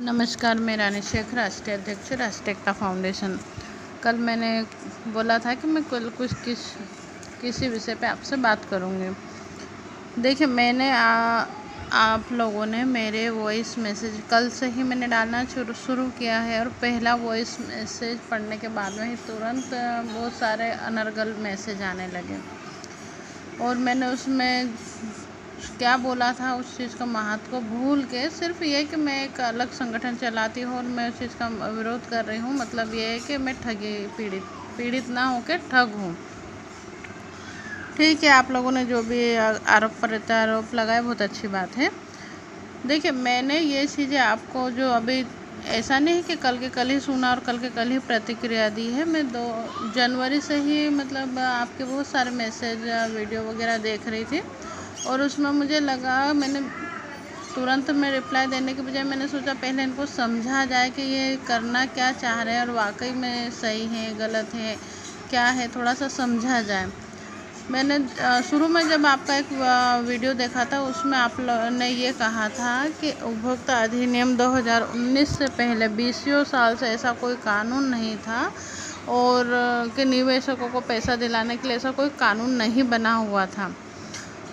नमस्कार, मैं रानी शेख, राष्ट्रीय अध्यक्ष राष्ट्रीय एकता फाउंडेशन। कल मैंने बोला था कि मैं कल किसी विषय पे आपसे बात करूँगी। देखिए, मैंने आप लोगों ने मेरे वॉइस मैसेज कल से ही मैंने डालना शुरू किया है और पहला वॉइस मैसेज पढ़ने के बाद में ही तुरंत बहुत सारे अनर्गल मैसेज आने लगे और मैंने उसमें क्या बोला था उस चीज़ का महत्व को भूल के सिर्फ ये कि मैं एक अलग संगठन चलाती हूँ और मैं उस चीज़ का विरोध कर रही हूँ। मतलब ये है कि मैं ठगी पीड़ित ना होकर ठग हूँ। ठीक है, आप लोगों ने जो भी आरोप प्रत्यारोप लगाए बहुत अच्छी बात है। देखिए, मैंने ये चीज़ें आपको जो अभी ऐसा नहीं है कि कल के कल ही सुना और कल के कल ही प्रतिक्रिया दी है। मैं 2 जनवरी से ही मतलब आपके बहुत सारे मैसेज वीडियो वगैरह देख रही थी और उसमें मुझे लगा मैंने तुरंत में रिप्लाई देने के बजाय मैंने सोचा पहले इनको समझा जाए कि ये करना क्या चाह रहे हैं और वाकई में सही है गलत है क्या है, थोड़ा सा समझा जाए। मैंने शुरू में जब आपका एक वीडियो देखा था उसमें आप ने ये कहा था कि उपभोक्ता अधिनियम 2019 से पहले 20 साल से ऐसा कोई कानून नहीं था और कि निवेशकों को पैसा दिलाने के लिए ऐसा कोई कानून नहीं बना हुआ था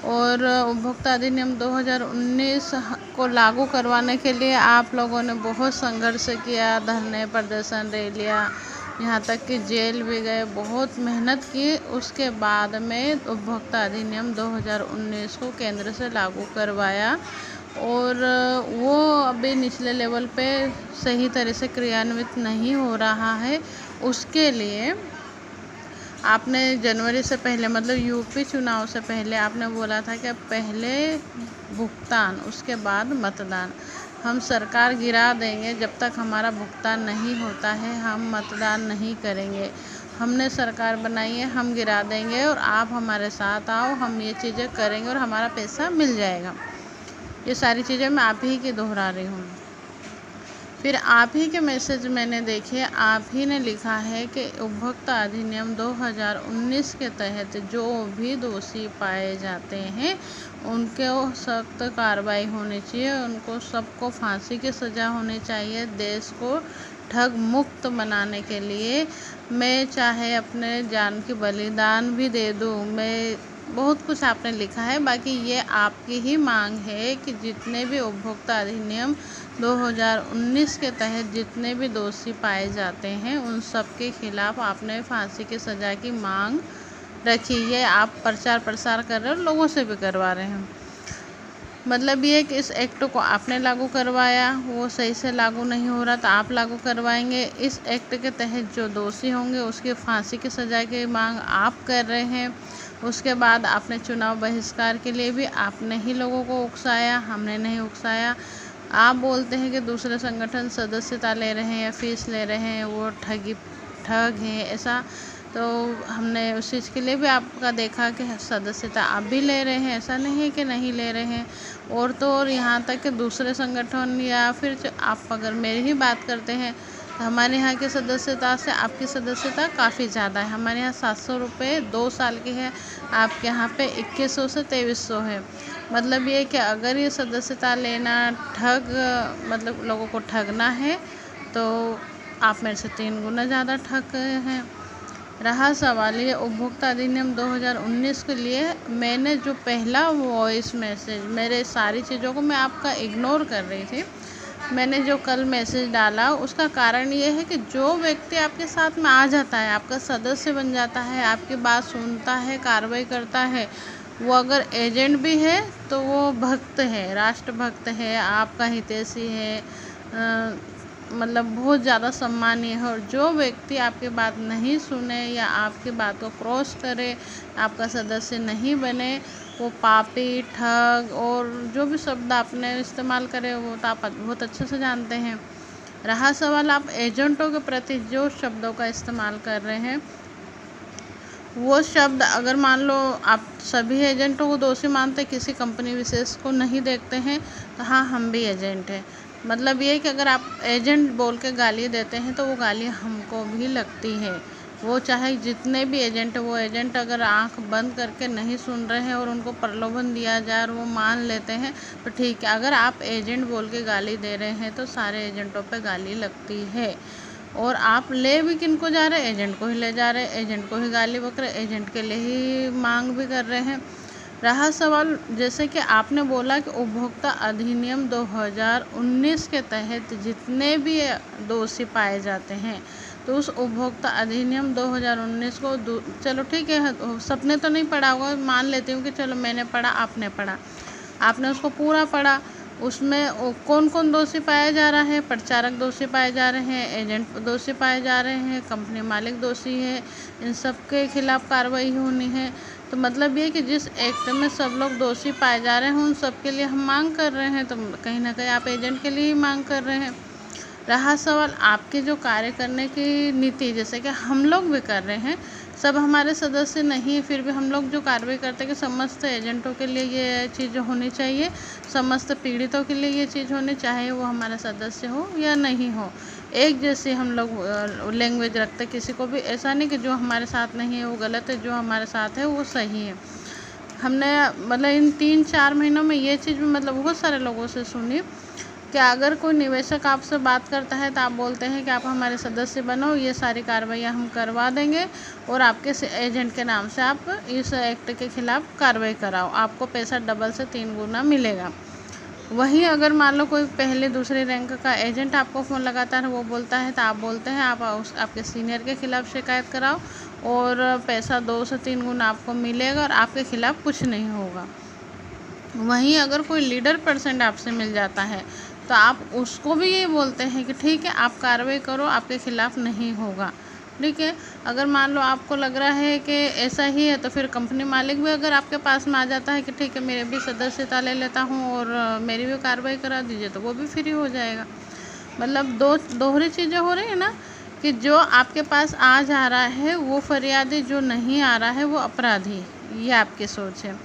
और उपभोक्ता अधिनियम 2019 को लागू करवाने के लिए आप लोगों ने बहुत संघर्ष किया, धरने प्रदर्शन रैलियाँ, यहाँ तक कि जेल भी गए, बहुत मेहनत की। उसके बाद में उपभोक्ता अधिनियम 2019 को केंद्र से लागू करवाया और वो अभी निचले लेवल पे सही तरह से क्रियान्वित नहीं हो रहा है। उसके लिए आपने जनवरी से पहले मतलब यूपी चुनाव से पहले आपने बोला था कि पहले भुगतान उसके बाद मतदान। हम सरकार गिरा देंगे, जब तक हमारा भुगतान नहीं होता है हम मतदान नहीं करेंगे। हमने सरकार बनाई है, हम गिरा देंगे और आप हमारे साथ आओ, हम ये चीज़ें करेंगे और हमारा पैसा मिल जाएगा। ये सारी चीज़ें मैं आप ही की दोहरा रही हूँ। फिर आप ही के मैसेज मैंने देखे, आप ही ने लिखा है कि उपभोक्ता अधिनियम 2019 के तहत जो भी दोषी पाए जाते हैं उनको सख्त कार्रवाई होनी चाहिए, उनको सबको फांसी की सज़ा होनी चाहिए। देश को ठग मुक्त बनाने के लिए मैं चाहे अपने जान की बलिदान भी दे दूँ, मैं बहुत कुछ आपने लिखा है। बाकी ये आपकी ही मांग है कि जितने भी उपभोक्ता अधिनियम 2019 के तहत जितने भी दोषी पाए जाते हैं उन सब के खिलाफ आपने फांसी की सज़ा की मांग रखी। ये आप प्रचार प्रसार कर रहे हो, लोगों से भी करवा रहे हैं। मतलब ये कि इस एक्ट को आपने लागू करवाया, वो सही से लागू नहीं हो रहा तो आप लागू करवाएंगे। इस एक्ट के तहत जो दोषी होंगे उसकी फांसी की सज़ा की मांग आप कर रहे हैं। उसके बाद आपने चुनाव बहिष्कार के लिए भी आपने ही लोगों को उकसाया, हमने नहीं उकसाया। आप बोलते हैं कि दूसरे संगठन सदस्यता ले रहे हैं या फीस ले रहे हैं, वो ठग हैं ऐसा, तो हमने उस चीज़ के लिए भी आपका देखा कि सदस्यता आप भी ले रहे हैं, ऐसा नहीं है कि नहीं ले रहे हैं। और तो और यहाँ तक कि दूसरे संगठन या फिर आप अगर मेरी ही बात करते हैं तो हमारे यहाँ की सदस्यता से आपकी सदस्यता काफ़ी ज़्यादा है। हमारे यहाँ 700 रुपये 2 साल की है, आपके यहाँ पे 2100 से 2300 है। मतलब ये कि अगर ये सदस्यता लेना मतलब लोगों को ठगना है तो आप मेरे से 3 गुना ज़्यादा ठग हैं। रहा सवाल ये उपभोक्ता अधिनियम 2019 के लिए, मैंने जो पहला वॉइस मैसेज, मेरे सारी चीज़ों को मैं आपका इग्नोर कर रही थी, मैंने जो कल मैसेज डाला उसका कारण ये है कि जो व्यक्ति आपके साथ में आ जाता है, आपका सदस्य बन जाता है, आपकी बात सुनता है, कार्रवाई करता है, वो अगर एजेंट भी है तो वो भक्त है, राष्ट्रभक्त है, आपका हितैषी है, मतलब बहुत ज़्यादा सम्मानीय है। और जो व्यक्ति आपकी बात नहीं सुने या आपकी बात को क्रॉस करे, आपका सदस्य नहीं बने, वो पापी, ठग और जो भी शब्द आपने इस्तेमाल करे वो तो आप बहुत अच्छे से जानते हैं। रहा सवाल आप एजेंटों के प्रति जो शब्दों का इस्तेमाल कर रहे हैं, वो शब्द अगर मान लो आप सभी एजेंटों को दोषी मानते, किसी कंपनी विशेष को नहीं देखते हैं, तो हाँ हम भी एजेंट हैं। मतलब ये कि अगर आप एजेंट बोल के गाली देते हैं तो वो गाली हमको भी लगती है, वो चाहे जितने भी एजेंट, वो एजेंट अगर आंख बंद करके नहीं सुन रहे हैं और उनको प्रलोभन दिया जाए और वो मान लेते हैं तो ठीक है। अगर आप एजेंट बोल के गाली दे रहे हैं तो सारे एजेंटों पे गाली लगती है। और आप ले भी किन को जा रहे हैं? एजेंट को ही ले जा रहे हैं, एजेंट को ही गाली बक रहे, एजेंट के लिए ही मांग भी कर रहे हैं। रहा सवाल, जैसे कि आपने बोला कि उपभोक्ता अधिनियम 2019 के तहत जितने भी दोषी पाए जाते हैं, तो उस उपभोक्ता अधिनियम 2019 को चलो ठीक है, सबने तो नहीं पढ़ा होगा, मान लेती हूँ कि चलो मैंने पढ़ा, आपने पढ़ा, आपने उसको पूरा पढ़ा। उसमें कौन कौन दोषी पाया जा रहा है? प्रचारक दोषी पाए जा रहे हैं, एजेंट दोषी पाए जा रहे हैं, कंपनी मालिक दोषी है, इन सब के खिलाफ कार्रवाई होनी है। तो मतलब ये कि जिस एक्ट में सब लोग दोषी पाए जा रहे हैं उन सब के लिए हम मांग कर रहे हैं, तो कहीं ना कहीं आप एजेंट के लिए ही मांग कर रहे हैं। रहा सवाल आपके जो कार्य करने की नीति, जैसे कि हम लोग भी कर रहे हैं, सब हमारे सदस्य नहीं, फिर भी हम लोग जो कार्रवाई करते हैं कि समस्त एजेंटों के लिए ये चीज़ होनी चाहिए, समस्त पीड़ितों के लिए ये चीज़ होनी, चाहे वो हमारा सदस्य हो या नहीं हो, एक जैसी हम लोग लैंग्वेज रखते। किसी को भी ऐसा नहीं कि जो हमारे साथ नहीं है वो गलत है, जो हमारे साथ है वो सही है। हमने मतलब इन 3-4 महीनों में ये चीज़ भी मतलब बहुत सारे लोगों से सुनी कि अगर कोई निवेशक आपसे बात करता है तो आप बोलते हैं कि आप हमारे सदस्य बनो, ये सारी कार्रवाइयाँ हम करवा देंगे और आपके एजेंट के नाम से आप इस एक्ट के खिलाफ कार्रवाई कराओ, आपको पैसा डबल से 3 गुना मिलेगा। वहीं अगर मान लो कोई पहले दूसरे रैंक का एजेंट आपको फ़ोन लगाता है, वो बोलता है तो आप बोलते हैं आप आपके सीनियर के खिलाफ शिकायत कराओ और पैसा 2 से 3 गुना आपको मिलेगा और आपके खिलाफ कुछ नहीं होगा। वहीं अगर कोई लीडर पर्सन आपसे मिल जाता है तो आप उसको भी ये बोलते हैं कि ठीक है आप कार्रवाई करो, आपके खिलाफ नहीं होगा, ठीक है। अगर मान लो आपको लग रहा है कि ऐसा ही है तो फिर कंपनी मालिक भी अगर आपके पास में आ जाता है कि ठीक है मेरे भी सदस्यता ले लेता हूँ और मेरी भी कार्रवाई करा दीजिए, तो वो भी फ्री हो जाएगा। मतलब दोहरी चीज़ें हो रही है ना, कि जो आपके पास आ जा रहा है वो फरियादी, जो नहीं आ रहा है वो अपराधी, ये आपकी सोच है।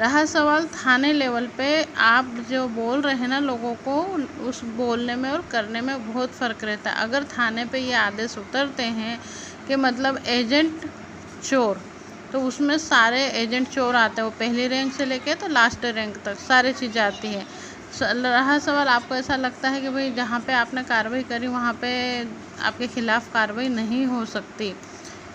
रहा सवाल थाने लेवल पे, आप जो बोल रहे हैं ना लोगों को, उस बोलने में और करने में बहुत फ़र्क रहता है। अगर थाने पे ये आदेश उतरते हैं कि मतलब एजेंट चोर, तो उसमें सारे एजेंट चोर आते हैं, वो पहली रैंक से लेके तो लास्ट रैंक तक सारी चीज़ें आती हैं। रहा सवाल, आपको ऐसा लगता है कि भाई जहाँ पे आपने कार्रवाई करी वहाँ पे आपके खिलाफ कार्रवाई नहीं हो सकती,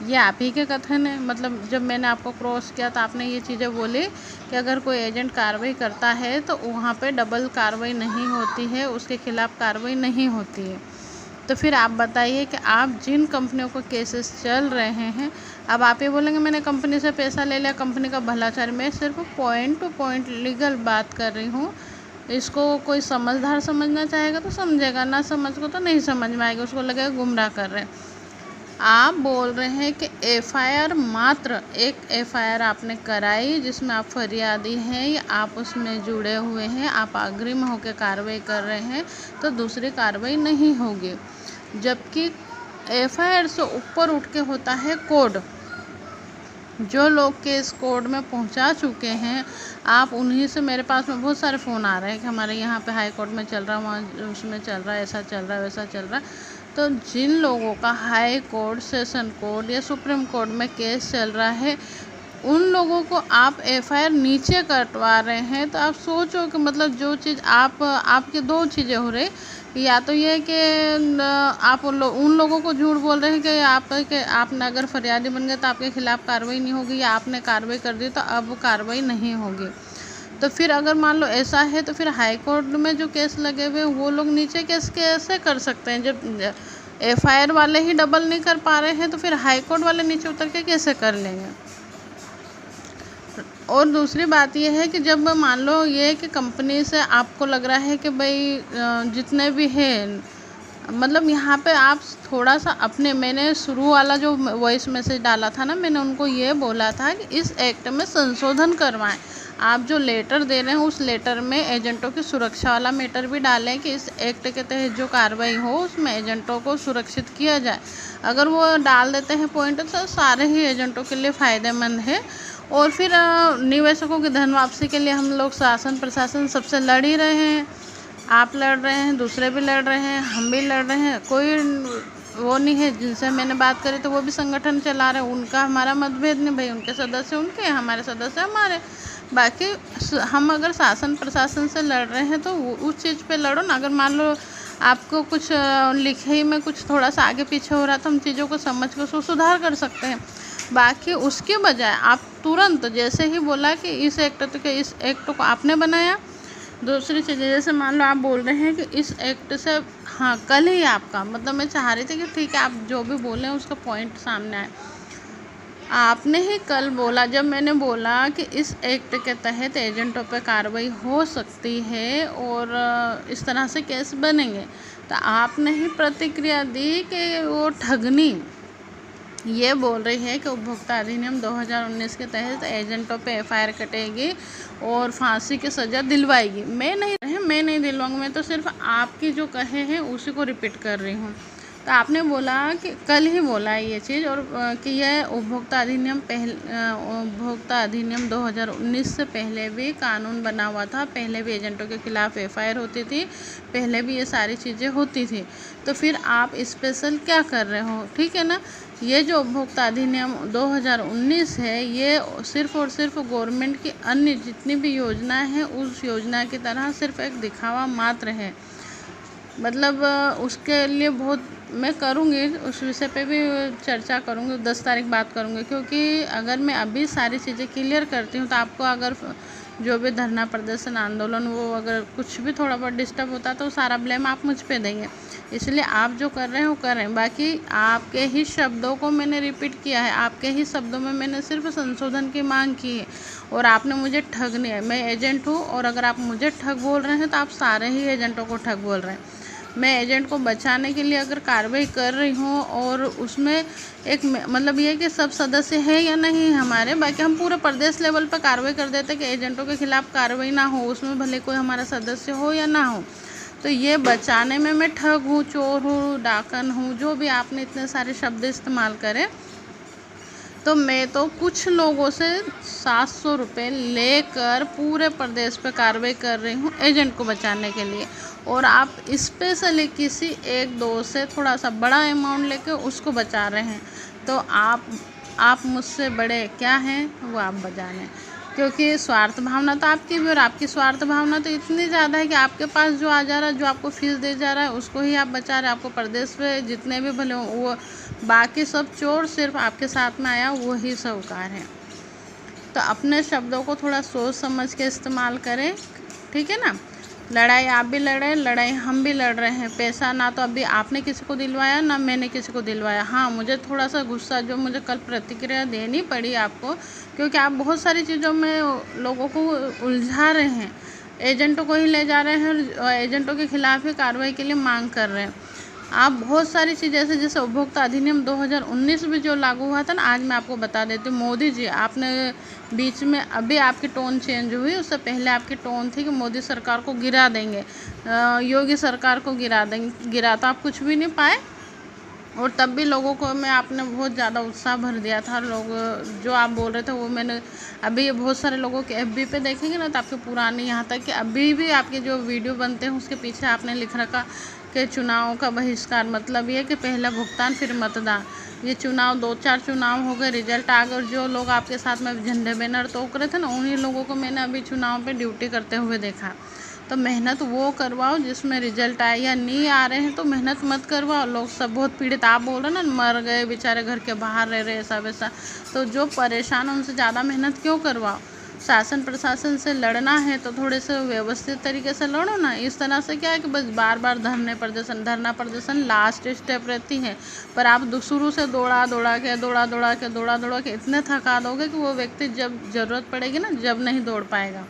ये आप ही के कथन है। मतलब जब मैंने आपको क्रॉस किया तो आपने ये चीज़ें बोली कि अगर कोई एजेंट कार्रवाई करता है तो वहाँ पे डबल कार्रवाई नहीं होती है, उसके खिलाफ कार्रवाई नहीं होती है। तो फिर आप बताइए कि आप जिन कंपनियों को केसेस चल रहे हैं, अब आप ये बोलेंगे मैंने कंपनी से पैसा ले लिया, कंपनी का भला चाह रही, मैं सिर्फ पॉइंट टू पॉइंट लीगल बात कर रही हूँ। इसको कोई समझदार समझना चाहेगा तो समझेगा, ना समझ को तो नहीं समझ में आएगा, उसको लगेगा गुमराह कर रहे हैं। आप बोल रहे हैं कि एफआईआर, मात्र एक एफआईआर आपने कराई जिसमें आप फरियादी हैं या आप उसमें जुड़े हुए हैं, आप अग्रिम होकर कार्रवाई कर रहे हैं, तो दूसरी कार्रवाई नहीं होगी। जबकि एफआईआर से ऊपर उठ के होता है कोड। जो लोग केस कोर्ट में पहुंचा चुके हैं, आप उन्हीं से, मेरे पास में बहुत सारे फ़ोन आ रहे हैं कि हमारे यहाँ पे हाई कोर्ट में चल रहा है, वहाँ उसमें चल रहा है, ऐसा चल रहा है, वैसा चल रहा है। तो जिन लोगों का हाई कोर्ट, सेशन कोर्ट या सुप्रीम कोर्ट में केस चल रहा है, उन लोगों को आप एफआईआर नीचे कटवा रहे हैं। तो आप सोचो कि मतलब जो चीज़ आपकी 2 चीज़ें हो रही, या तो ये कि आप उन लोगों को झूठ बोल रहे हैं कि आपने अगर फरियादी बन गए तो आपके खिलाफ कार्रवाई नहीं होगी, या आपने कार्रवाई कर दी तो अब कार्रवाई नहीं होगी। तो फिर अगर मान लो ऐसा है तो फिर हाई कोर्ट में जो केस लगे हुए वो लोग नीचे केस कैसे कर सकते हैं? जब एफआईआर वाले ही डबल नहीं कर पा रहे हैं तो फिर हाई कोर्ट वाले नीचे उतर के कैसे कर लेंगे? और दूसरी बात यह है कि जब मान लो ये कि कंपनी से आपको लग रहा है कि भाई जितने भी हैं, मतलब यहाँ पे आप थोड़ा सा अपने, मैंने शुरू वाला जो वॉइस मैसेज डाला था ना, मैंने उनको ये बोला था कि इस एक्ट में संशोधन करवाएं। आप जो लेटर दे रहे हैं उस लेटर में एजेंटों की सुरक्षा वाला मैटर भी डालें कि इस एक्ट के तहत जो कार्रवाई हो उसमें एजेंटों को सुरक्षित किया जाए। अगर वो डाल देते हैं पॉइंट तो सारे ही एजेंटों के लिए फ़ायदेमंद है। और फिर निवेशकों की धन वापसी के लिए हम लोग शासन प्रशासन सबसे लड़ ही रहे हैं, आप लड़ रहे हैं, दूसरे भी लड़ रहे हैं, हम भी लड़ रहे हैं, कोई वो नहीं है जिनसे मैंने बात करी, तो वो भी संगठन चला रहे, उनका हमारा मतभेद नहीं भाई, उनके सदस्य उनके, हमारे सदस्य हमारे। बाकी हम अगर शासन प्रशासन से लड़ रहे हैं तो उस चीज़ पे लड़ो ना। अगर मान लो आपको कुछ लिखे में कुछ थोड़ा सा आगे पीछे हो रहा तो हम चीज़ों को समझ कर उसको सुधार कर सकते हैं। बाकी उसके बजाय आप तुरंत जैसे ही बोला कि इस एक्ट को आपने बनाया, दूसरी चीज़ जैसे मान लो आप बोल रहे हैं कि इस एक्ट से, हाँ कल ही आपका मतलब मैं चाह रही थी कि ठीक है आप जो भी बोले उसका पॉइंट सामने आए। आपने ही कल बोला, जब मैंने बोला कि इस एक्ट के तहत एजेंटों पर कार्रवाई हो सकती है और इस तरह से केस बनेंगे, तो आपने ही प्रतिक्रिया दी कि वो ठगनी ये बोल रही है कि उपभोक्ता अधिनियम 2019 के तहत एजेंटों पे एफआईआर कटेगी और फांसी की सज़ा दिलवाएगी। मैं नहीं दिलवाऊंगी, मैं तो सिर्फ आपकी जो कहे हैं उसी को रिपीट कर रही हूँ। तो आपने बोला कि कल ही बोला है ये चीज़, और कि यह उपभोक्ता अधिनियम 2019 से पहले भी कानून बना हुआ था, पहले भी एजेंटों के खिलाफ एफआईआर होती थी, पहले भी ये सारी चीज़ें होती थी, तो फिर आप स्पेशल क्या कर रहे हो? ठीक है ना। ये जो उपभोक्ता अधिनियम 2019 है ये सिर्फ़ और सिर्फ गवर्नमेंट की अन्य जितनी भी योजनाएं हैं उस योजना की तरह सिर्फ एक दिखावा मात्र है। मतलब उसके लिए बहुत मैं करूँगी, उस विषय पे भी चर्चा करूँगी, 10 तारीख बात करूँगी, क्योंकि अगर मैं अभी सारी चीज़ें क्लियर करती हूँ तो आपको अगर जो भी धरना प्रदर्शन आंदोलन वो अगर कुछ भी थोड़ा बहुत डिस्टर्ब होता तो सारा ब्लेम आप मुझ पे देंगे। इसलिए आप जो कर रहे हैं वो कर रहे हैं। बाकी आपके ही शब्दों को मैंने रिपीट किया है, आपके ही शब्दों में मैंने सिर्फ संशोधन की मांग की है और आपने मुझे ठग नहीं है। मैं एजेंट हूँ और अगर आप मुझे ठग बोल रहे हैं तो आप सारे ही एजेंटों को ठग बोल रहे हैं। मैं एजेंट को बचाने के लिए अगर कार्रवाई कर रही हूँ और उसमें एक मतलब ये कि सब सदस्य हैं या नहीं हमारे, बाकी हम पूरे प्रदेश लेवल पर कार्रवाई कर देते कि एजेंटों के खिलाफ कार्रवाई ना हो, उसमें भले कोई हमारा सदस्य हो या ना हो। तो ये बचाने में मैं ठग हूँ, चोर हूँ, डाकन हूँ, जो भी आपने इतने सारे शब्द इस्तेमाल करे, तो मैं तो कुछ लोगों से 700 रुपये लेकर पूरे प्रदेश पे कार्रवाई कर रही हूँ एजेंट को बचाने के लिए, और आप स्पेशली किसी एक दो से थोड़ा सा बड़ा अमाउंट लेके उसको बचा रहे हैं। तो आप मुझसे बड़े क्या हैं वो आप बजाने, क्योंकि स्वार्थ भावना तो आपकी भी और आपकी स्वार्थ भावना तो इतनी ज़्यादा है कि आपके पास जो आ जा रहा है, जो आपको फीस दे जा रहा है उसको ही आप बचा रहे हैं। आपको प्रदेश में जितने भी भले वो बाकी सब चोर, सिर्फ आपके साथ में आया वही साहूकार है। तो अपने शब्दों को थोड़ा सोच समझ के इस्तेमाल करें, ठीक है ना। लड़ाई आप भी लड़ रहे हैं, लड़ाई हम भी लड़ रहे हैं। पैसा ना तो अभी आपने किसी को दिलवाया ना मैंने किसी को दिलवाया। हाँ, मुझे थोड़ा सा गुस्सा जो मुझे कल प्रतिक्रिया देनी पड़ी आपको, क्योंकि आप बहुत सारी चीज़ों में लोगों को उलझा रहे हैं, एजेंटों को ही ले जा रहे हैं और एजेंटों के खिलाफ ही कार्रवाई के लिए मांग कर रहे हैं। आप बहुत सारी चीज़ें जैसे उपभोक्ता अधिनियम 2019 भी जो लागू हुआ था ना, आज मैं आपको बता देती हूँ। मोदी जी, आपने बीच में अभी आपकी टोन चेंज हुई, उससे पहले आपकी टोन थी कि मोदी सरकार को गिरा देंगे, योगी सरकार को गिरा तो आप कुछ भी नहीं पाए, और तब भी लोगों को में आपने बहुत ज़्यादा उत्साह भर दिया था। लोग जो आप बोल रहे थे वो मैंने अभी बहुत सारे लोगों के FB पे देखेंगे ना, तो आपके पुराने यहाँ तक कि अभी भी आपके जो वीडियो बनते हैं उसके पीछे आपने लिख रखा कि चुनाव का बहिष्कार, मतलब ये कि पहला भुगतान फिर मतदान। ये चुनाव 2-4 चुनाव हो गए, रिजल्ट आ गए, और जो लोग आपके साथ में झंडे बैनर तोड़ रहे थे ना, उन्हीं लोगों को मैंने अभी चुनाव पे ड्यूटी करते हुए देखा। तो मेहनत वो करवाओ जिसमें रिजल्ट आए, या नहीं आ रहे हैं तो मेहनत मत करवाओ। लोग सब बहुत पीड़ित, आप बोल रहे ना मर गए बेचारे, घर के बाहर रह रहे, ऐसा वैसा, तो जो परेशान उनसे ज़्यादा मेहनत क्यों करवाओ। शासन प्रशासन से लड़ना है तो थोड़े से व्यवस्थित तरीके से लड़ो ना। इस तरह से क्या है कि बस बार बार धरना प्रदर्शन लास्ट स्टेप रहती है, पर आप शुरू से दौड़ा के इतने थका दोगे कि वो व्यक्ति जब ज़रूरत पड़ेगी ना, जब नहीं दौड़ पाएगा।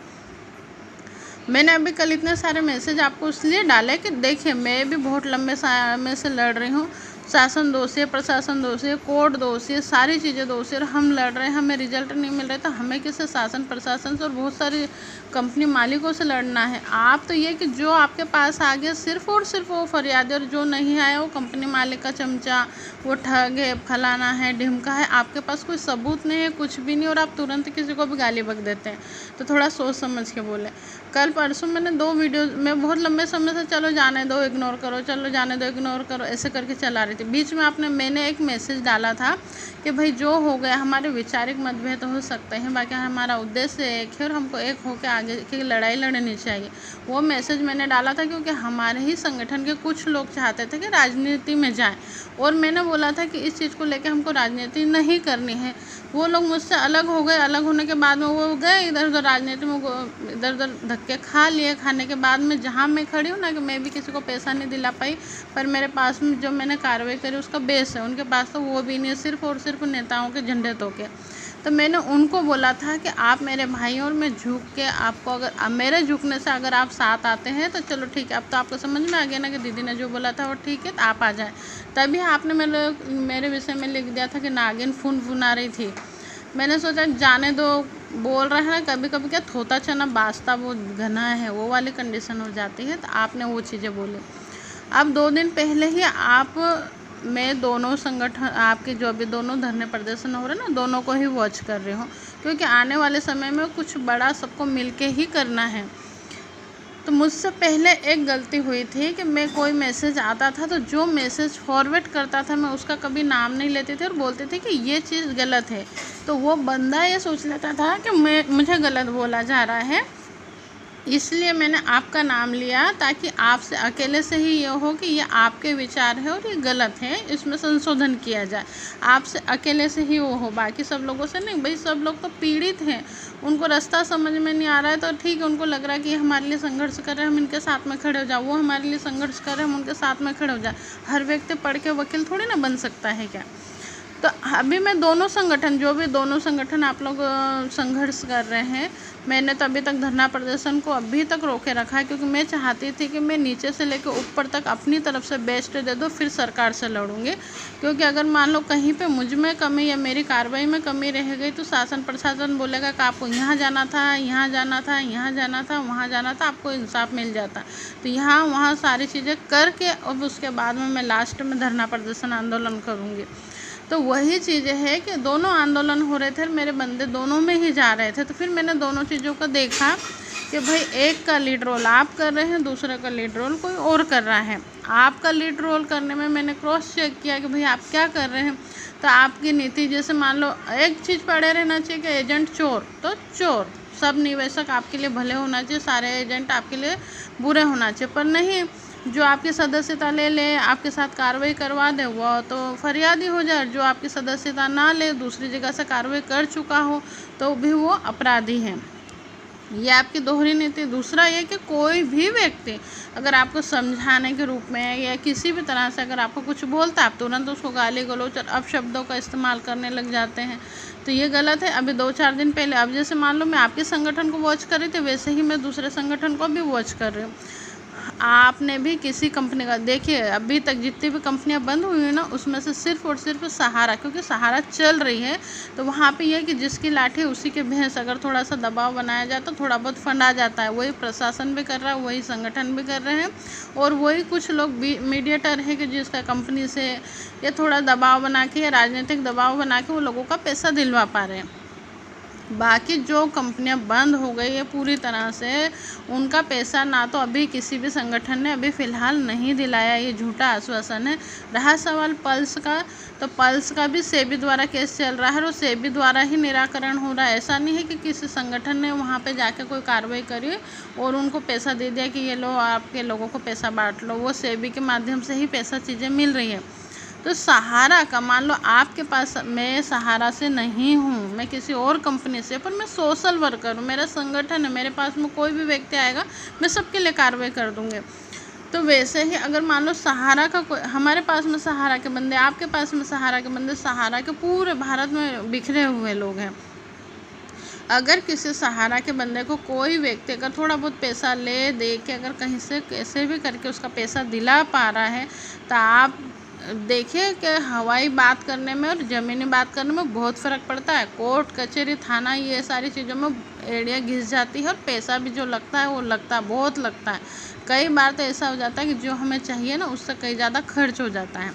मैंने अभी कल इतने सारे मैसेज आपको इसलिए डाले कि देखिए मैं भी बहुत लंबे समय से लड़ रही हूँ। शासन दोषी है, प्रशासन दोषी है, कोर्ट दोषी है, सारी चीज़ें दोषी है, और हम लड़ रहे हैं, हमें रिजल्ट नहीं मिल रहा, तो हमें किससे? शासन प्रशासन से और बहुत सारी कंपनी मालिकों से लड़ना है। आप तो ये कि जो आपके पास आ गया सिर्फ और सिर्फ वो फरियाद, और जो नहीं आया वो कंपनी मालिक का चमचा, वो ठग है, फलाना है, ढिमका है। आपके पास कोई सबूत नहीं है, कुछ भी नहीं, और आप तुरंत किसी को भी गाली बक देते हैं। तो थोड़ा सोच समझ के बोले। कल परसों मैंने 2 वीडियो मैं बहुत लंबे समय से चलो जाने दो इग्नोर करो, चलो जाने दो इग्नोर करो, ऐसे करके चला रही थी। बीच में मैंने एक मैसेज डाला था कि भाई जो हो गया, हमारे वैचारिक मतभेद हो सकते हैं, बाकी हमारा उद्देश्य एक है और हमको एक होकर आगे की लड़ाई लड़नी चाहिए। वो मैसेज मैंने डाला था क्योंकि हमारे ही संगठन के कुछ लोग चाहते थे कि राजनीति में जाएं, और मैंने बोला था कि इस चीज़ को लेकर हमको राजनीति नहीं करनी है। वो लोग मुझसे अलग हो गए, अलग होने के बाद में वो गए इधर उधर राजनीति में, इधर उधर धक्के खा लिए। खाने के बाद में जहाँ मैं खड़ी हूँ ना, कि मैं भी किसी को पैसा नहीं दिला पाई, पर मेरे पास में जो मैंने कार्रवाई करी उसका बेस है, उनके पास तो वो भी नहीं है, सिर्फ और सिर्फ नेताओं के झंडे तो के। तो मैंने उनको बोला था कि आप मेरे भाई और मैं झुक के आपको, अगर मेरे झुकने से अगर आप साथ आते हैं तो चलो ठीक है। अब तो आपको समझ में आ गया ना कि दीदी ने जो बोला था वो ठीक है, तो आप आ जाएं। तभी आपने मेरे विषय में लिख दिया था कि नागिन फुनफुना रही थी। मैंने सोचा जाने दो, बोल रहे हैं कभी कभी क्या थोता चना बास्ता वो घना है, वो वाली कंडीशन हो जाती है, तो आपने वो चीज़ें बोली। अब 2 दिन पहले ही मैं दोनों संगठन, आपके जो अभी दोनों धरने प्रदर्शन हो रहे हैं ना, दोनों को ही वॉच कर रही हूँ, क्योंकि आने वाले समय में कुछ बड़ा सबको मिलके ही करना है। तो मुझसे पहले एक गलती हुई थी कि मैं कोई मैसेज आता था तो जो मैसेज फॉरवर्ड करता था मैं उसका कभी नाम नहीं लेती थी और बोलते थे कि ये चीज़ गलत है, तो वो बंदा ये सोच लेता था कि मुझे गलत बोला जा रहा है, इसलिए मैंने आपका नाम लिया ताकि आपसे अकेले से ही ये हो कि ये आपके विचार है और ये गलत है, इसमें संशोधन किया जाए। आपसे अकेले से ही वो हो, बाकी सब लोगों से नहीं। भाई सब लोग तो पीड़ित हैं, उनको रास्ता समझ में नहीं आ रहा है तो ठीक है, उनको लग रहा है कि हमारे लिए संघर्ष कर रहे हैं, हम इनके साथ में खड़े हो जाओ, वो हमारे लिए संघर्ष कर रहे हैं, हम उनके साथ में खड़े हो जाए। हर व्यक्ति पढ़ के वकील थोड़ी ना बन सकता है क्या। तो अभी मैं दोनों संगठन, जो भी दोनों संगठन आप लोग संघर्ष कर रहे हैं, मैंने तो अभी तक धरना प्रदर्शन को अभी तक रोके रखा है, क्योंकि मैं चाहती थी कि मैं नीचे से लेकर ऊपर तक अपनी तरफ से बेस्ट दे दूँ, फिर सरकार से लड़ूंगी। क्योंकि अगर मान लो कहीं पे मुझ में कमी या मेरी कार्रवाई में कमी रह गई तो शासन प्रशासन बोलेगा कि आपको यहाँ जाना था, यहाँ जाना था, यहाँ जाना था, वहाँ जाना था, आपको इंसाफ मिल जाता। तो यहाँ वहाँ सारी चीज़ें करके अब उसके बाद में मैं लास्ट में धरना प्रदर्शन आंदोलन करूँगी। तो वही चीज़ें है कि दोनों आंदोलन हो रहे थे और मेरे बंदे दोनों में ही जा रहे थे। तो फिर मैंने दोनों चीज़ों को देखा कि भाई एक का लीड रोल आप कर रहे हैं, दूसरे का लीड रोल कोई और कर रहा है। आपका लीड रोल करने में मैंने क्रॉस चेक किया कि भाई आप क्या कर रहे हैं। तो आपकी नीति, जैसे मान लो एक चीज़ पड़े रहना चाहिए कि एजेंट चोर, तो चोर, सब निवेशक आपके लिए भले होना चाहिए, सारे एजेंट आपके लिए बुरे होना चाहिए। पर नहीं, जो आपकी सदस्यता ले ले, आपके साथ कार्रवाई करवा दे, वो तो फरियादी हो जाए। जो आपकी सदस्यता ना ले, दूसरी जगह से कार्रवाई कर चुका हो, तो भी वो अपराधी है। ये आपकी दोहरी नीति। दूसरा ये कि कोई भी व्यक्ति अगर आपको समझाने के रूप में या किसी भी तरह से अगर आपको कुछ बोलता है, आप तुरंत उसको गाली गलौज और अपशब्दों का इस्तेमाल करने लग जाते हैं, तो ये गलत है। अभी 2-4 दिन पहले, अब जैसे मान लो मैं आपके संगठन को वॉच कर रही थी, वैसे ही मैं दूसरे संगठन को भी वॉच कर रही हूँ। आपने भी किसी कंपनी का देखिए, अभी तक जितनी भी कंपनियां बंद हुई हैं ना, उसमें से सिर्फ और सिर्फ सहारा, क्योंकि सहारा चल रही है, तो वहाँ पे ये है कि जिसकी लाठी उसी के भैंस। अगर थोड़ा सा दबाव बनाया जाए तो थोड़ा बहुत फंड आ जाता है। वही प्रशासन भी कर रहा है, वही संगठन भी कर रहे हैं, और वही कुछ लोग मीडिएटर है कि जिसका कंपनी से ये थोड़ा दबाव बना के या राजनीतिक दबाव बना के वो लोगों का पैसा दिलवा पा रहे हैं। बाकी जो कंपनियां बंद हो गई है पूरी तरह से, उनका पैसा ना तो अभी किसी भी संगठन ने अभी फ़िलहाल नहीं दिलाया, ये झूठा आश्वासन है। रहा सवाल पल्स का, तो पल्स का भी सेबी द्वारा केस चल रहा है और सेबी द्वारा ही निराकरण हो रहा है। ऐसा नहीं है कि किसी संगठन ने वहाँ पे जाके कोई कार्रवाई करी और उनको पैसा दे दिया कि ये लो आपके लोगों को पैसा बांट लो। वो सेबी के माध्यम से ही पैसा चीज़ें मिल रही है। तो सहारा का, मान लो आपके पास, मैं सहारा से नहीं हूँ, मैं किसी और कंपनी से, पर मैं सोशल वर्कर हूँ, मेरा संगठन है, मेरे पास में कोई भी व्यक्ति आएगा मैं सबके लिए कार्रवाई कर दूँगी। तो वैसे ही अगर मान लो सहारा का कोई, हमारे पास में सहारा के बंदे, आपके पास में सहारा के बंदे, सहारा के पूरे भारत में बिखरे हुए लोग हैं। अगर किसी सहारा के बंदे को कोई व्यक्ति अगर थोड़ा बहुत पैसा ले दे के अगर कहीं से कैसे भी करके उसका पैसा दिला पा रहा है, तो आप देखिए कि हवाई बात करने में और ज़मीनी बात करने में बहुत फ़र्क पड़ता है। कोर्ट कचहरी थाना ये सारी चीज़ों में एड़ियाँ घिस जाती है और पैसा भी जो लगता है वो लगता है, बहुत लगता है। कई बार तो ऐसा हो जाता है कि जो हमें चाहिए ना उससे कहीं ज़्यादा खर्च हो जाता है।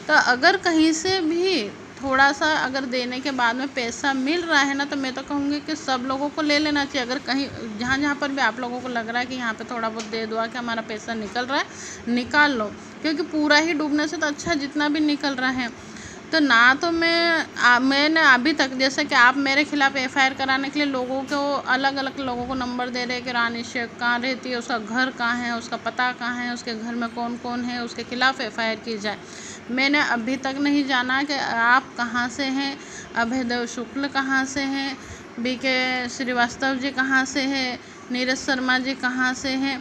तो अगर कहीं से भी थोड़ा सा अगर देने के बाद में पैसा मिल रहा है ना, तो मैं तो कहूँगी कि सब लोगों को ले लेना चाहिए। अगर कहीं जहाँ पर भी आप लोगों को लग रहा है कि यहाँ पे थोड़ा बहुत दे दो कि हमारा पैसा निकल रहा है, निकाल लो, क्योंकि पूरा ही डूबने से तो अच्छा जितना भी निकल रहा है। तो ना तो मैंने अभी तक, जैसे कि आप मेरे खिलाफ़ एफआईआर कराने के लिए लोगों को अलग अलग लोगों को नंबर दे रहे हैं कि रानी शेख कहाँ रहती है, उसका घर कहाँ है, उसका पता कहाँ है, उसके घर में कौन कौन है, उसके खिलाफ़ एफआईआर की जाए। मैंने अभी तक नहीं जाना कि आप कहाँ से हैं, अभयदेव शुक्ल कहाँ से हैं, बीके श्रीवास्तव जी कहाँ से हैं, नीरज शर्मा जी कहाँ से हैं।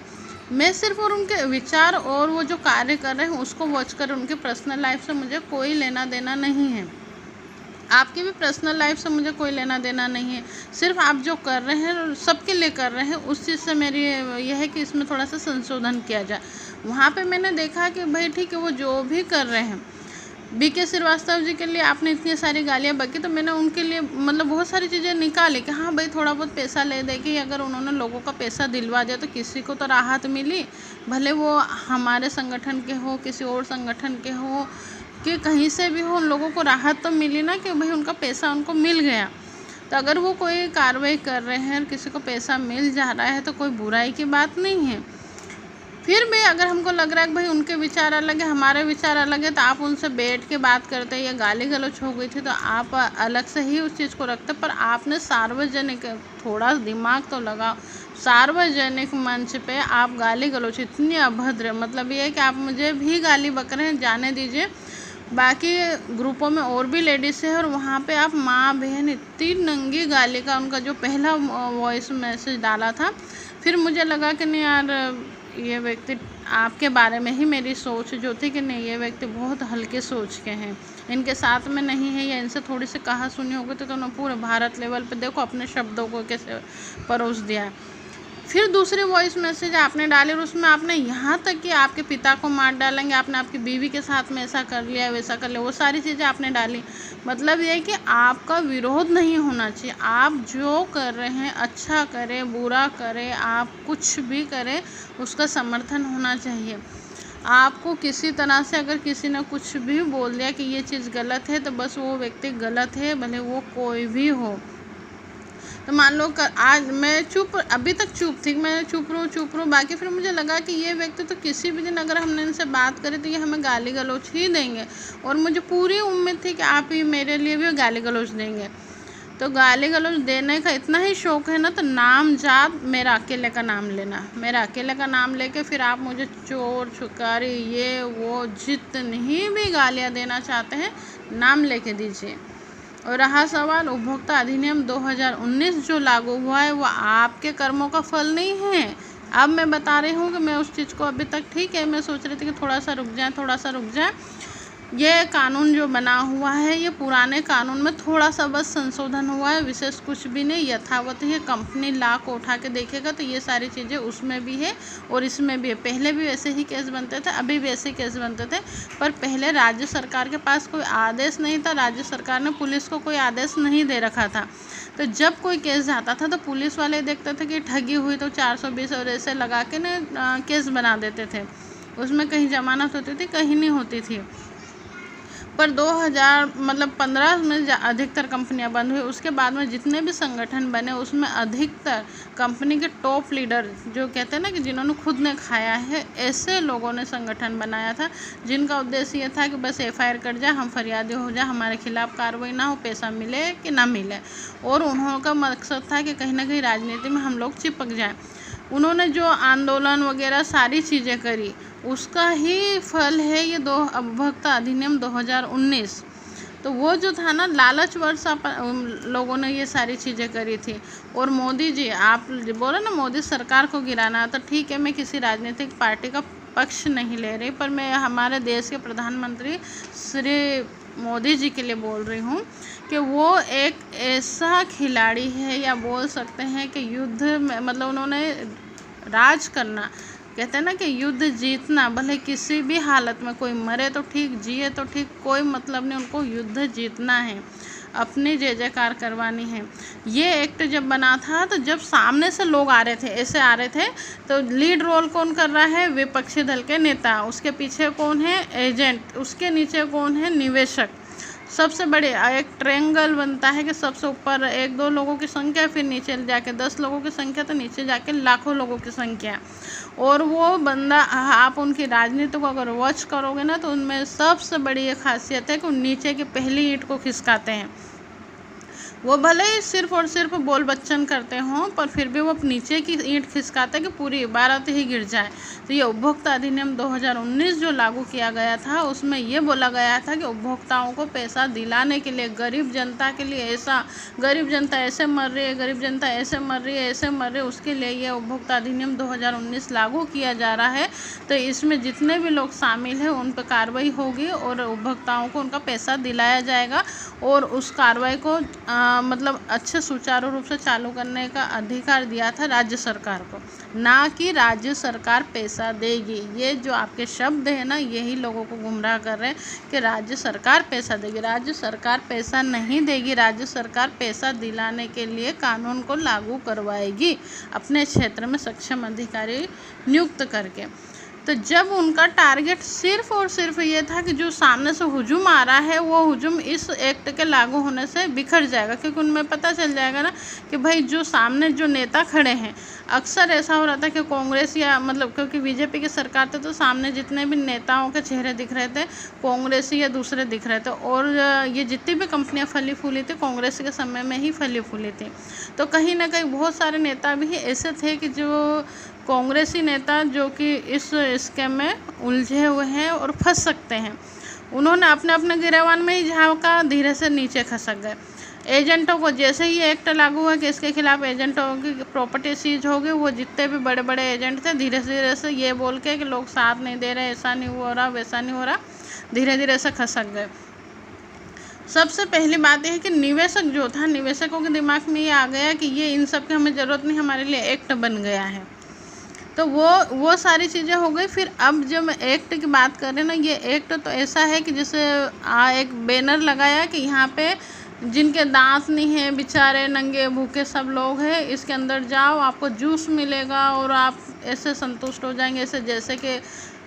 मैं सिर्फ और उनके विचार और वो जो कार्य कर रहे हैं उसको वॉच कर, उनके पर्सनल लाइफ से मुझे कोई लेना देना नहीं है। आपकी भी पर्सनल लाइफ से मुझे कोई लेना देना नहीं है। सिर्फ आप जो कर रहे हैं सबके लिए कर रहे हैं, उस चीज़ से मेरी यह है कि इसमें थोड़ा सा संशोधन किया जाए। वहाँ पे मैंने देखा कि भाई ठीक है, वो जो भी कर रहे हैं, बीके श्रीवास्तव जी के लिए आपने इतनी सारी गालियाँ बकी, तो मैंने उनके लिए मतलब बहुत सारी चीज़ें निकाली कि हाँ भाई थोड़ा बहुत पैसा ले दे कि अगर उन्होंने लोगों का पैसा दिलवा दिया तो किसी को तो राहत मिली, भले वो हमारे संगठन के हो, किसी और संगठन के हो, कि कहीं से भी हो, उन लोगों को राहत तो मिली ना कि भाई उनका पैसा उनको मिल गया। तो अगर वो कोई कार्रवाई कर रहे हैं और किसी को पैसा मिल जा रहा है तो कोई बुराई की बात नहीं है। फिर भी अगर हमको लग रहा है कि भाई उनके विचार अलग है, हमारे विचार अलग है, तो आप उनसे बैठ के बात करते, या गाली गलौच हो गई थी तो आप अलग से ही उस चीज़ को रखते। पर आपने सार्वजनिक, थोड़ा दिमाग तो लगाओ, सार्वजनिक मंच पे आप गाली गलौच इतनी अभद्र, मतलब ये है कि आप मुझे भी गाली बक रहे हैं, जाने दीजिए, बाकी ग्रुपों में और भी लेडीज़ है और वहाँ पे आप माँ बहन इतनी नंगी गाली का उनका जो पहला वॉइस मैसेज डाला था, फिर मुझे लगा कि नहीं यार, ये व्यक्ति आपके बारे में ही मेरी सोच जो थी कि नहीं, ये व्यक्ति बहुत हल्के सोच के हैं, इनके साथ में नहीं है, या इनसे थोड़ी सी कहा सुनी होगी तो उन्होंने पूरे भारत लेवल पे देखो अपने शब्दों को कैसे परोस दिया है। फिर दूसरी वॉइस मैसेज आपने डाली और उसमें आपने यहाँ तक कि आपके पिता को मार डालेंगे, आपने आपकी बीवी के साथ में ऐसा कर लिया वैसा कर लिया, वो सारी चीज़ें आपने डाली। मतलब ये है कि आपका विरोध नहीं होना चाहिए, आप जो कर रहे हैं अच्छा करें बुरा करें, आप कुछ भी करें उसका समर्थन होना चाहिए। आपको किसी तरह से अगर किसी ने कुछ भी बोल दिया कि ये चीज़ गलत है तो बस वो व्यक्ति गलत है, भले वो कोई भी हो। तो मान लो आज मैं अभी तक चुप थी, मैं चुप रहूँ, बाकी फिर मुझे लगा कि ये व्यक्ति तो किसी भी दिन अगर हमने इनसे बात करी तो ये हमें गाली गलौच ही देंगे, और मुझे पूरी उम्मीद थी कि आप ही मेरे लिए भी गाली गलौच देंगे। तो गाली गलौच देने का इतना ही शौक़ है ना, तो नाम जात मेरा अकेले का नाम लेना, मेरा अकेले का नाम लेके फिर आप मुझे चोर छुकारी ये वो जितनी भी गालियाँ देना चाहते हैं नाम लेके दीजिए। और रहा सवाल उपभोक्ता अधिनियम 2019 जो लागू हुआ है, वो आपके कर्मों का फल नहीं है। अब मैं बता रही हूँ कि मैं उस चीज़ को अभी तक ठीक है, मैं सोच रही थी कि थोड़ा सा रुक जाए। ये कानून जो बना हुआ है ये पुराने कानून में थोड़ा सा बस संशोधन हुआ है, विशेष कुछ भी नहीं, यथावत ही। कंपनी लॉ को उठा के देखेगा तो ये सारी चीज़ें उसमें भी है और इसमें भी है। पहले भी वैसे ही केस बनते थे, अभी भी वैसे केस बनते थे, पर पहले राज्य सरकार के पास कोई आदेश नहीं था, राज्य सरकार ने पुलिस को कोई आदेश नहीं दे रखा था। तो जब कोई केस जाता था तो पुलिस वाले देखते थे कि ठगी हुई तो 420 और ऐसे लगा के ना केस बना देते थे, उसमें कहीं जमानत होती थी कहीं नहीं होती थी। पर 2015 में अधिकतर कंपनियां बंद हुई, उसके बाद में जितने भी संगठन बने उसमें अधिकतर कंपनी के टॉप लीडर जो कहते हैं ना कि जिन्होंने खुद ने खाया है, ऐसे लोगों ने संगठन बनाया था जिनका उद्देश्य ये था कि बस एफआईआर कट जाए, हम फरियादी हो जाए, हमारे खिलाफ कार्रवाई ना हो, पैसा मिले कि ना मिले, और उनका मकसद था कि कहीं ना कहीं राजनीति में हम लोग चिपक जाएं। उन्होंने जो आंदोलन वगैरह सारी चीज़ें करी उसका ही फल है ये उपभोक्ता अधिनियम 2019। तो वो जो था ना, लालच वर्ष लोगों ने ये सारी चीज़ें करी थी। और मोदी जी, आप बोले ना मोदी सरकार को गिराना, तो ठीक है, मैं किसी राजनीतिक पार्टी का पक्ष नहीं ले रही, पर मैं हमारे देश के प्रधानमंत्री श्री मोदी जी के लिए बोल रही हूँ कि वो एक ऐसा खिलाड़ी है, या बोल सकते हैं कि युद्ध में मतलब उन्होंने राज करना, कहते हैं ना कि युद्ध जीतना, भले किसी भी हालत में, कोई मरे तो ठीक, जिए तो ठीक, कोई मतलब नहीं, उनको युद्ध जीतना है, अपनी जय जयकार करवानी है। ये एक्ट जब बना था तो जब सामने से लोग आ रहे थे, ऐसे आ रहे थे, तो लीड रोल कौन कर रहा है? विपक्षी दल के नेता, उसके पीछे कौन है? एजेंट, उसके नीचे कौन है? निवेशक। सबसे बड़े एक ट्रायंगल बनता है कि सबसे ऊपर 1-2 लोगों की संख्या, फिर नीचे जाके 10 लोगों की संख्या, तो नीचे जाके लाखों लोगों की संख्या। और वो बंदा, आप उनकी राजनीति को अगर वॉच करोगे ना, तो उनमें सबसे बड़ी ये खासियत है कि वो नीचे की पहली ईंट को खिसकाते हैं। वो भले ही सिर्फ और सिर्फ बोल बच्चन करते हों, पर फिर भी वो नीचे की ईंट खिसकाते कि पूरी इबारत ही गिर जाए। तो ये उपभोक्ता अधिनियम 2019 जो लागू किया गया था, उसमें ये बोला गया था कि उपभोक्ताओं को पैसा दिलाने के लिए, गरीब जनता के लिए, ऐसा गरीब जनता ऐसे मर रही है, गरीब जनता ऐसे मर रही है, ऐसे मर रही है, उसके लिए ये उपभोक्ता अधिनियम 2019 लागू किया जा रहा है। तो इसमें जितने भी लोग शामिल हैं उन पर कार्रवाई होगी और उपभोक्ताओं को उनका पैसा दिलाया जाएगा। और उस कार्रवाई को मतलब अच्छे सुचारू रूप से चालू करने का अधिकार दिया था राज्य सरकार को, ना कि राज्य सरकार पैसा देगी। ये जो आपके शब्द है ना, यही लोगों को गुमराह कर रहे हैं कि राज्य सरकार पैसा देगी। राज्य सरकार पैसा नहीं देगी, राज्य सरकार पैसा दिलाने के लिए कानून को लागू करवाएगी अपने क्षेत्र में सक्षम अधिकारी नियुक्त करके। तो जब उनका टारगेट सिर्फ और सिर्फ ये था कि जो सामने से हुजूम आ रहा है, वो हुजूम इस एक्ट के लागू होने से बिखर जाएगा, क्योंकि उनमें पता चल जाएगा ना कि भाई जो सामने जो नेता खड़े हैं, अक्सर ऐसा हो रहा था कि कांग्रेस या मतलब क्योंकि बीजेपी की सरकार थी, तो सामने जितने भी नेताओं के चेहरे दिख रहे थे कांग्रेसी या दूसरे दिख रहे थे। और ये जितनी भी कंपनियां फली फूली थी, कांग्रेस के समय में ही फली फूली थी। तो कहीं ना कहीं बहुत सारे नेता भी ऐसे थे कि जो कांग्रेसी नेता जो कि इस स्कैम में उलझे हुए हैं और फंस सकते हैं, उन्होंने अपने अपने गिरेबान में ही झाँका, धीरे से नीचे खसक गए। एजेंटों को जैसे ही एक्ट लागू हुआ कि इसके खिलाफ एजेंटों की प्रॉपर्टी सीज होगी, वो जितने भी बड़े बड़े एजेंट थे धीरे धीरे से ये बोल के कि लोग साथ नहीं दे रहे, ऐसा नहीं हो रहा, वैसा नहीं हो रहा, धीरे धीरे से खसक गए। सबसे पहली बात यह है कि निवेशक जो था, निवेशकों के दिमाग में ये आ गया कि ये इन सब की हमें ज़रूरत नहीं, हमारे लिए एक्ट बन गया है। तो वो सारी चीज़ें हो गई। फिर अब जब एक्ट की बात करें ना, ये एक्ट तो ऐसा है कि जैसे एक बैनर लगाया कि यहाँ पे जिनके दांत नहीं है, बेचारे नंगे भूखे सब लोग हैं, इसके अंदर जाओ, आपको जूस मिलेगा और आप ऐसे संतुष्ट हो जाएंगे। ऐसे जैसे कि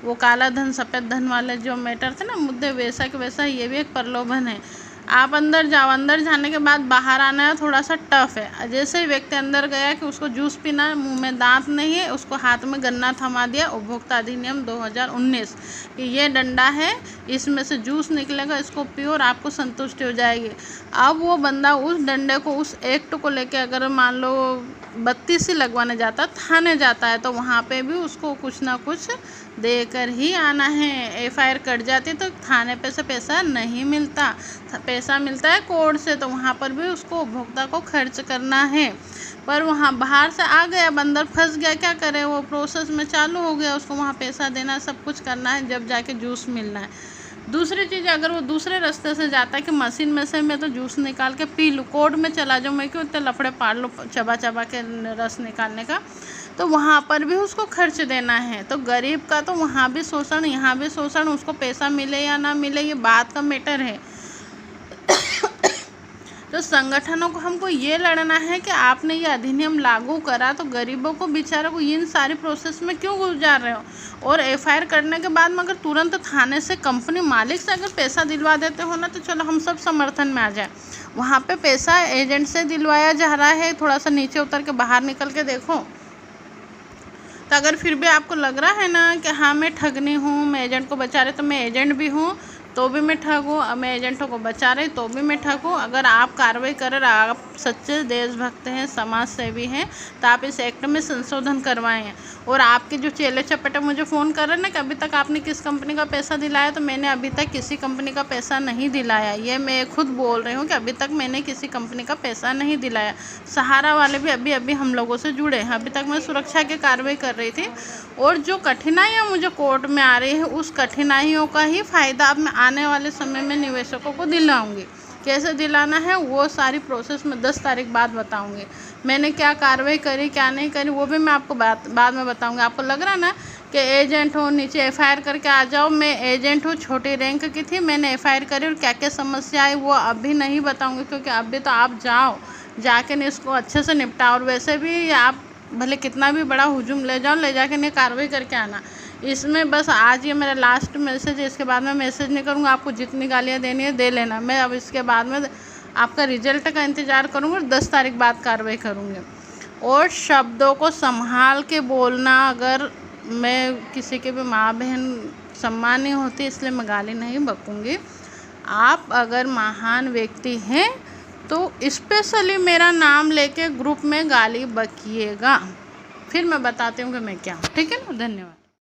वो काला धन सफ़ेद धन वाले जो मैटर थे ना मुद्दे, वैसा कि वैसा ये भी एक प्रलोभन है। आप अंदर जाओ, अंदर जाने के बाद बाहर आना है थोड़ा सा टफ है। जैसे ही व्यक्ति अंदर गया कि उसको जूस पीना है, मुंह में दांत नहीं है, उसको हाथ में गन्ना थमा दिया, उपभोक्ता अधिनियम 2019 कि ये डंडा है, इसमें से जूस निकलेगा, इसको पियो और आपको संतुष्टि हो जाएगी। अब वो बंदा उस डंडे को, उस एक्ट को लेके अगर मान लो 32 ही लगवाने जाता, थाने जाता है, तो वहाँ पे भी उसको कुछ ना कुछ देकर ही आना है। एफआईआर कट जाती तो थाने पे से पैसा नहीं मिलता, पैसा मिलता है कोर्ट से, तो वहाँ पर भी उसको उपभोक्ता को खर्च करना है। पर वहाँ बाहर से आ गया, बंदर फंस गया, क्या करे, वो प्रोसेस में चालू हो गया, उसको वहाँ पैसा देना, सब कुछ करना है, जब जाके जूस मिलना है। दूसरी चीज़, अगर वो दूसरे रास्ते से जाता है कि मशीन में से मैं तो जूस निकाल के पी लूँ, कोर्ट में चला जाऊँ, मैं क्यों इतने लफड़े पाड़ लूँ चबा चबा के रस निकालने का, तो वहाँ पर भी उसको खर्च देना है। तो गरीब का तो वहाँ भी शोषण, यहाँ भी शोषण, उसको पैसा मिले या ना मिले ये बात का मैटर है। तो संगठनों को हमको ये लड़ना है कि आपने ये अधिनियम लागू करा, तो गरीबों को बेचारों को इन सारी प्रोसेस में क्यों गुजार रहे हो। और एफआईआर करने के बाद में अगर तुरंत थाने से कंपनी मालिक से अगर पैसा दिलवा देते हो ना, तो चलो हम सब समर्थन में आ जाए। वहाँ पे पैसा एजेंट से दिलवाया जा रहा है, थोड़ा सा नीचे उतर के बाहर निकल के देखो। तो अगर फिर भी आपको लग रहा है ना कि हाँ मैं ठगनी हूँ, मैं एजेंट को बचा रही, तो मैं एजेंट भी हूँ तो भी मैं ठग हूँ, अब मैं एजेंटों को बचा रही तो भी मैं ठग हूँ। अगर आप कार्रवाई कर रहे, आप सच्चे देशभक्त हैं, समाज सेवी हैं, तो आप इस एक्ट में संशोधन करवाएं। और आपके जो चेले चपेटे मुझे फ़ोन कर रहे हैं ना कि अभी तक आपने किस कंपनी का पैसा दिलाया, तो मैंने अभी तक किसी कंपनी का पैसा नहीं दिलाया। ये मैं खुद बोल रही हूँ कि अभी तक मैंने किसी कंपनी का पैसा नहीं दिलाया। सहारा वाले भी अभी अभी हम लोगों से जुड़े हैं, अभी तक मैं सुरक्षा की कार्रवाई कर रही थी। और जो कठिनाइयाँ मुझे कोर्ट में आ रही है, उस कठिनाइयों का ही फ़ायदा अब मैं आने वाले समय में निवेशकों को दिलाऊंगी। कैसे दिलाना है वो सारी प्रोसेस में 10 तारीख बाद बताऊंगी। मैंने क्या कार्रवाई करी, क्या नहीं करी, वो भी मैं आपको बाद में बताऊंगी। आपको लग रहा ना कि एजेंट हो, नीचे एफआईआर करके आ जाओ, मैं एजेंट हूँ, छोटी रैंक की थी, मैंने एफआईआर करी और क्या क्या समस्या आई वो अभी नहीं बताऊँगी, क्योंकि अभी तो आप जाओ, जाके ने इसको अच्छे से निपटाओ। और वैसे भी आप भले कितना भी बड़ा हुजूम ले जाओ, ले जाके नहीं कार्रवाई करके आना। इसमें बस आज ये मेरा लास्ट मैसेज है, इसके बाद मैं मैसेज नहीं करूँगा। आपको जितनी गालियाँ देनी है दे लेना, मैं अब इसके बाद में आपका रिजल्ट का इंतज़ार करूँगी और 10 तारीख बाद कार्रवाई करूँगी। और शब्दों को संभाल के बोलना, अगर मैं किसी के भी माँ बहन सम्मान नहीं होती इसलिए मैं गाली नहीं बकूँगी। आप अगर महान व्यक्ति हैं तो स्पेशली मेरा नाम लेके ग्रुप में गाली बकिएगा, फिर मैं बताती हूँ कि मैं क्या हूँ। ठीक है ना, धन्यवाद।